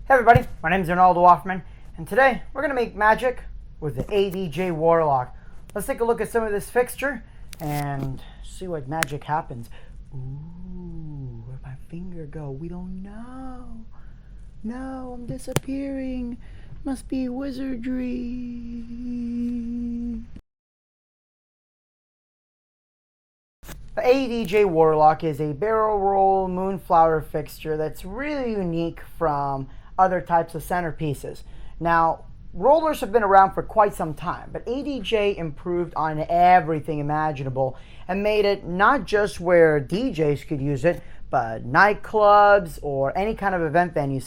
Hey everybody, my name is Untitled Chapter, and today we're going to make magic with the ADJ Warlock. Let's take a look at some of this fixture and see what magic happens. Ooh, where'd my finger go? We don't know. No, I'm disappearing. Must be wizardry. The ADJ Warlock is a barrel roll moonflower fixture that's really unique from other types of centerpieces. Now, rollers have been around for quite some time, but ADJ improved on everything imaginable and made it not just where DJs could use it, but nightclubs or any kind of event venue.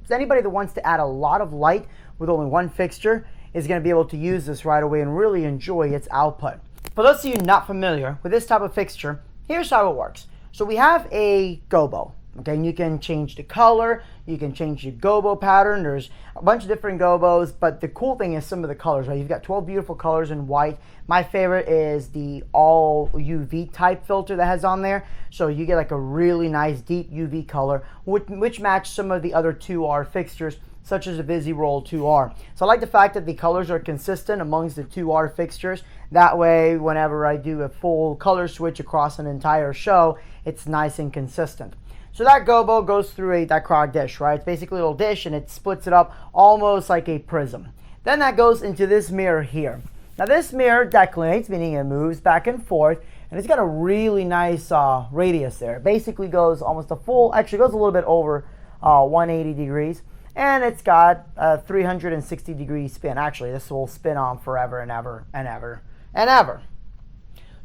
Anybody that wants to add a lot of light with only one fixture is going to be able to use this right away and really enjoy its output. For those of you not familiar with this type of fixture, here's how it works. So we have a gobo, okay, and you can change the color, you can change the gobo pattern. There's a bunch of different gobos, but the cool thing is some of the colors, right? You've got 12 beautiful colors in white. My favorite is the all UV type filter that has on there. So you get like a really nice deep UV color, which match some of the other 2R fixtures, such as a VisiRoll 2R. So I like the fact that the colors are consistent amongst the 2R fixtures. That way, whenever I do a full color switch across an entire show, it's nice and consistent. So that gobo goes through a dichroic dish, right? It's basically a little dish and it splits it up almost like a prism. Then that goes into this mirror here. Now this mirror declinates, meaning it moves back and forth, and it's got a really nice radius there. It basically goes almost a full, actually goes a little bit over 180 degrees. And it's got a 360 degree spin. Actually, this will spin on forever and ever and ever and ever.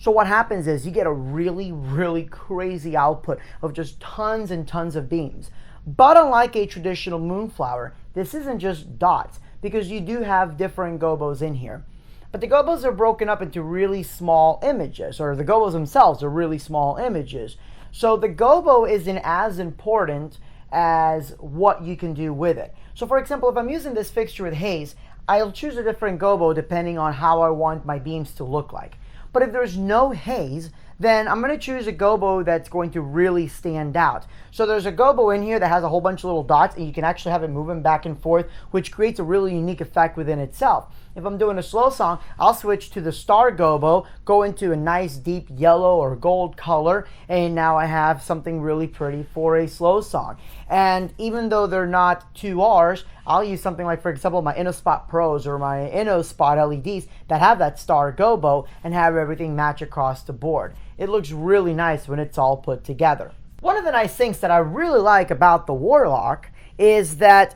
So what happens is you get a really, really crazy output of just tons and tons of beams. But unlike a traditional moonflower, this isn't just dots, because you do have different gobos in here. But the gobos are broken up into really small images, or the gobos themselves are really small images. So the gobo isn't as important as what you can do with it. So for example, if I'm using this fixture with HAZE, I'll choose a different gobo depending on how I want my beams to look like. But if there's no HAZE, then I'm going to choose a gobo that's going to really stand out. So there's a gobo in here that has a whole bunch of little dots, and you can actually have it moving back and forth, which creates a really unique effect within itself. If I'm doing a slow song, I'll switch to the star gobo, go into a nice deep yellow or gold color, and now I have something really pretty for a slow song. And even though they're not 2Rs, I'll use something like, for example, my InnoSpot Pros or my InnoSpot LEDs that have that star gobo and have everything match across the board. It looks really nice when it's all put together. One of the nice things that I really like about the Warlock is that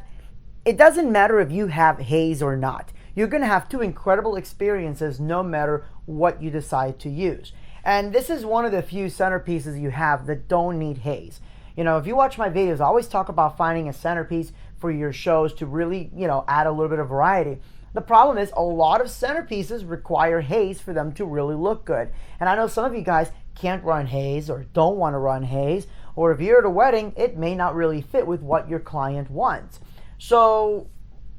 it doesn't matter if you have HAZE or not. You're going to have two incredible experiences no matter what you decide to use. And this is one of the few centerpieces you have that don't need HAZE. You know, if you watch my videos, I always talk about finding a centerpiece for your shows to really, add a little bit of variety. The problem is a lot of centerpieces require HAZE for them to really look good. And I know some of you guys can't run HAZE or don't want to run HAZE, or if you're at a wedding, it may not really fit with what your client wants. So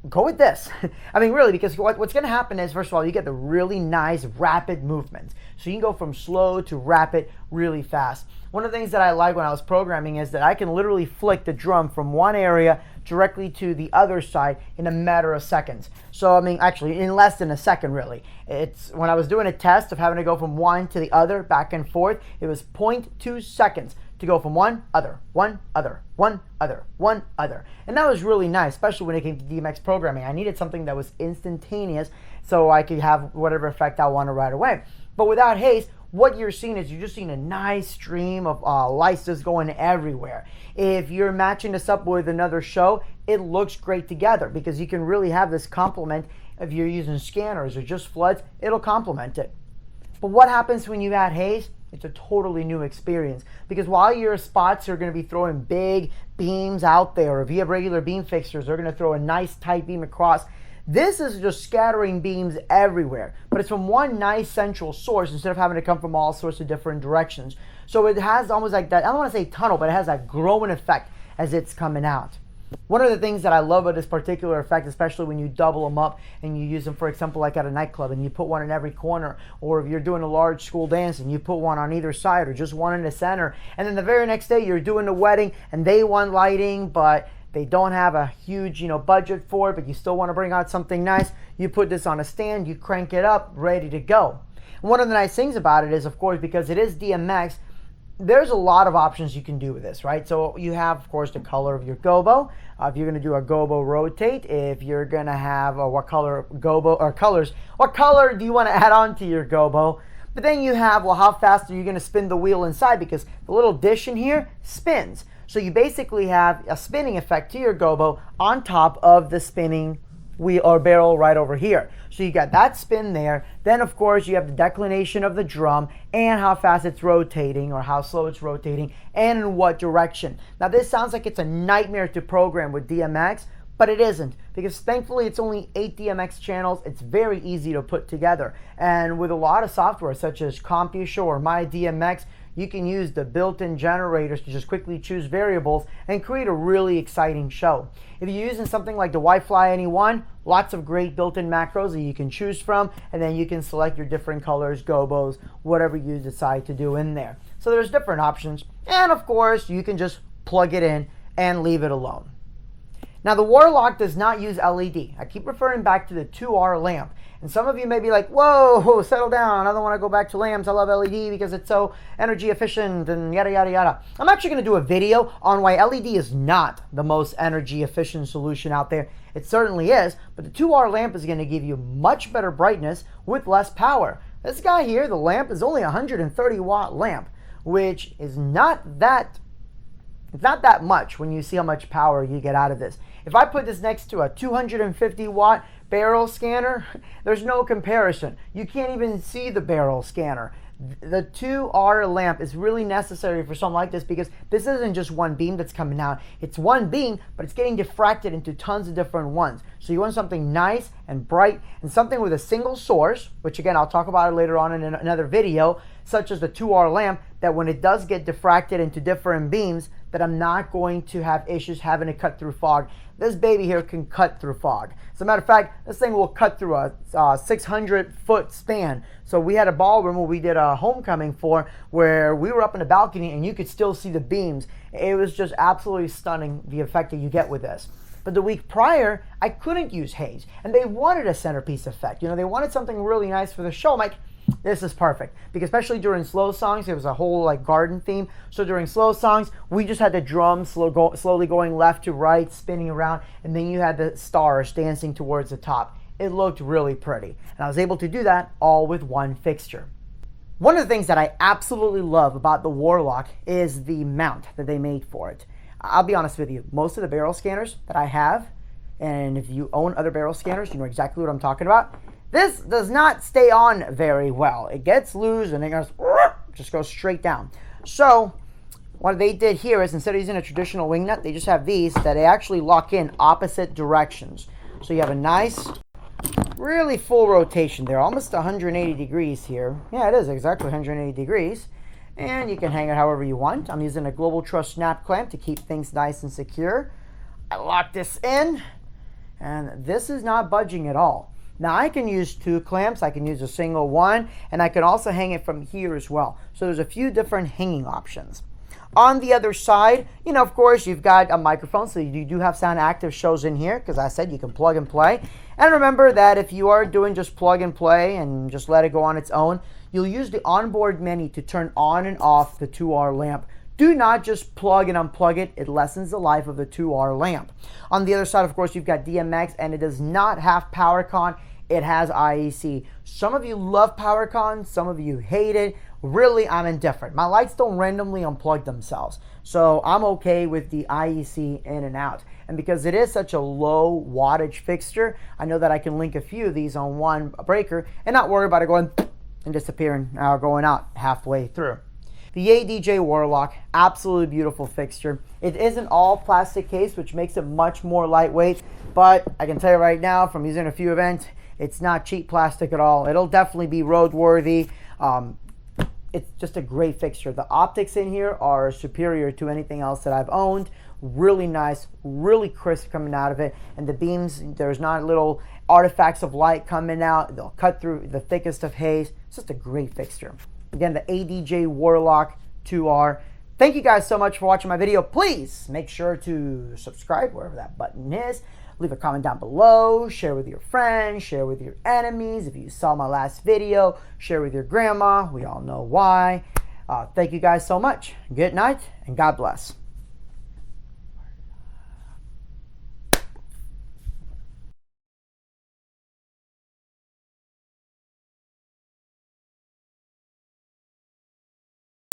go with this. I mean, really, because what's going to happen is, first of all, you get the really nice rapid movements. So you can go from slow to rapid really fast. One of the things that I like when I was programming is that I can literally flick the drum from one area directly to the other side in a matter of seconds. So, I mean, actually, in less than a second, really. It's when I was doing a test of having to go from one to the other, back and forth, it was 0.2 seconds to go from one other, one other, one other, one other. And that was really nice, especially when it came to DMX programming. I needed something that was instantaneous so I could have whatever effect I wanted right away. But without HAZE, what you're seeing is you're just seeing a nice stream of lights just going everywhere. If you're matching this up with another show, it looks great together because you can really have this complement. If you're using scanners or just floods, it'll complement it. But what happens when you add HAZE? It's a totally new experience, because while your spots are going to be throwing big beams out there, or if you have regular beam fixtures, they're going to throw a nice tight beam across. This is just scattering beams everywhere, but it's from one nice central source instead of having to come from all sorts of different directions. So it has almost like that, I don't want to say tunnel, but it has that growing effect as it's coming out. One of the things that I love about this particular effect, especially when you double them up and you use them, for example, like at a nightclub and you put one in every corner, or if you're doing a large school dance and you put one on either side or just one in the center, and then the very next day you're doing a wedding and they want lighting, but they don't have a huge, budget for it, but you still want to bring out something nice, you put this on a stand, you crank it up, ready to go. And one of the nice things about it is, of course, because it is DMX, there's a lot of options you can do with this, right? So you have, of course, the color of your gobo. If you're going to do a gobo rotate, if you're going to have what color gobo or colors, what color do you want to add on to your gobo? But then you have, well, how fast are you going to spin the wheel inside? Because the little dish in here spins. So you basically have a spinning effect to your gobo on top of the spinning wheel or barrel right over here. So you got that spin there. Then, of course, you have the declination of the drum and how fast it's rotating or how slow it's rotating and in what direction. Now, this sounds like it's a nightmare to program with DMX, but it isn't, because thankfully it's only 8 DMX channels. It's very easy to put together. And with a lot of software such as CompuShow or MyDMX, you can use the built-in generators to just quickly choose variables and create a really exciting show. If you're using something like the Wi-Fi Anyone, lots of great built-in macros that you can choose from, and then you can select your different colors, gobos, whatever you decide to do in there. So there's different options. And of course, you can just plug it in and leave it alone. Now, the Warlock does not use LED. I keep referring back to the 2R lamp. And some of you may be like, whoa, settle down. I don't want to go back to lamps. I love LED because it's so energy efficient and yada, yada, yada. I'm actually going to do a video on why LED is not the most energy efficient solution out there. It certainly is, but the 2R lamp is going to give you much better brightness with less power. This guy here, the lamp, is only a 130 watt lamp, which is not that much when you see how much power you get out of this. If I put this next to a 250 watt barrel scanner, there's no comparison. You can't even see the barrel scanner. The 2R lamp is really necessary for something like this because this isn't just one beam that's coming out. It's one beam, but it's getting diffracted into tons of different ones. So you want something nice and bright and something with a single source, which again, I'll talk about it later on in another video, such as the 2R lamp, that when it does get diffracted into different beams, that I'm not going to have issues having to cut through fog. This baby here can cut through fog. As a matter of fact, this thing will cut through a 600-foot span. So we had a ballroom where we did a homecoming for, where we were up in the balcony and you could still see the beams. It was just absolutely stunning, the effect that you get with this. But the week prior, I couldn't use HAZE, and they wanted a centerpiece effect. They wanted something really nice for the show. I'm like, this is perfect, because especially during slow songs, it was a whole garden theme. So during slow songs, we just had the drums slowly going left to right, spinning around, and then you had the stars dancing towards the top. It looked really pretty, and I was able to do that all with one fixture. One of the things that I absolutely love about the Warlock is the mount that they made for it. I'll be honest with you, most of the barrel scanners that I have, and if you own other barrel scanners, you know exactly what I'm talking about. This does not stay on very well. It gets loose and it just goes straight down. So what they did here is, instead of using a traditional wing nut, they just have these that they actually lock in opposite directions. So you have a nice, really full rotation there, almost 180 degrees here. Yeah, it is exactly 180 degrees. And you can hang it however you want. I'm using a Global Trust snap clamp to keep things nice and secure. I lock this in, and this is not budging at all. Now I can use 2 clamps, I can use a single one, and I can also hang it from here as well. So there's a few different hanging options. On the other side, of course, you've got a microphone, so you do have sound active shows in here, because I said you can plug and play. And remember that if you are doing just plug and play and just let it go on its own, you'll use the onboard menu to turn on and off the 2R lamp. Do not just plug and unplug it. It lessens the life of the 2R lamp. On the other side, of course, you've got DMX, and it does not have PowerCon. It has IEC. Some of you love PowerCon. Some of you hate it. Really, I'm indifferent. My lights don't randomly unplug themselves. So I'm okay with the IEC in and out. And because it is such a low wattage fixture, I know that I can link a few of these on one breaker and not worry about it going and disappearing or going out halfway through. The ADJ Warlock, absolutely beautiful fixture. It is an all plastic case, which makes it much more lightweight, but I can tell you right now from using a few events, it's not cheap plastic at all. It'll definitely be roadworthy. It's just a great fixture. The optics in here are superior to anything else that I've owned. Really nice, really crisp coming out of it. And the beams, there's not little artifacts of light coming out. They'll cut through the thickest of haze. It's just a great fixture. Again, the ADJ Warlock 2R, Thank you guys so much for watching my video. Please make sure to subscribe wherever that button is. Leave a comment down below. Share with your friends. Share with your enemies. If you saw my last video, share with your grandma. We all know why. Thank you guys so much. Good night and God bless.